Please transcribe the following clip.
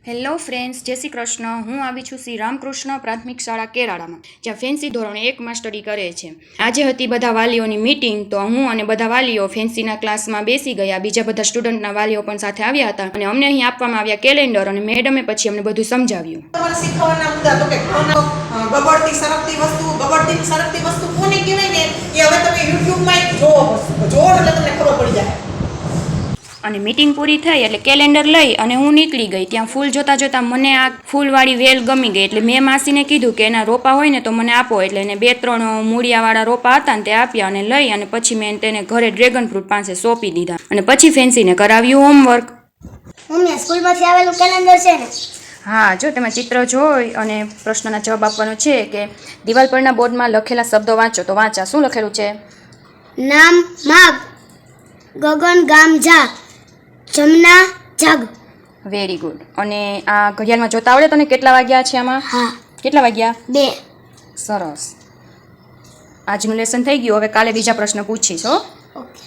Hello friends, જય શ્રી કૃષ્ણ. હું આવી છું શ્રી રામકૃષ્ણ પ્રાથમિક શાળા કેરાળામાં, જ્યાં ફેન્સી ધોરણ 1માં સ્ટડી કરે છે. આજે હતી બધા વાલીઓની મીટિંગ, તો હું અને બધા વાલીઓ ફેન્સીના ક્લાસમાં બેસી ગયા. બીજા બધા સ્ટુડન્ટના વાલીઓ પણ સાથે આવ્યા હતા અને અમને અહીં આપવામાં આવ્યા કેલેન્ડર અને મેડમે પછી અમને બધું સમજાવ્યું. શીખવાના મુદ્દા તો કે બગડતી વસ્તુ કોને કહેવાય ને એ હવે તમે યુટ્યુબમાં જોવો એટલે તમને ખબર પડી જાય. અને મીટિંગ પૂરી થઈ એટલે કેલેન્ડર લઈ અને હું નીકળી ગઈ. ત્યાં ફૂલ જોતાં જોતાં મને આ ફૂલવાળી વેલ ગમી ગઈ, એટલે મેં માસીને કીધું કે એના રોપા હોય ને તો મને આપો. એટલે એને 2-3 મૂળિયાવાળા રોપા હતા ને તે આપ્યા અને લઈ અને પછી મેં તેને ઘરે ડ્રેગન ફ્રૂટ પાસે સોંપી દીધા અને પછી ફેન્સીને કરાવ્યું હોમવર્ક. મમ્મી, સ્કૂલમાંથી આવેલું કેલેન્ડર છે ને? હા, જો તમે ચિત્ર જોઈ અને પ્રશ્નના જવાબ આપવાનો છે કે દિવાલ પરના બોર્ડમાં લખેલા શબ્દો વાંચો. તો વાંચા. શું લખેલું છે? નામ માગ, ગગન ગામ જા, જમના જાગ. Very good. અને આ ઘડિયાળમાં જોતા આવડે તને કેટલા વાગ્યા છે આમાં? હા. કેટલા વાગ્યા? 2. સરસ. આજનું લેસન થઈ ગયું. હવે કાલે બીજા પ્રશ્ન પૂછીશ. હો. ઓકે.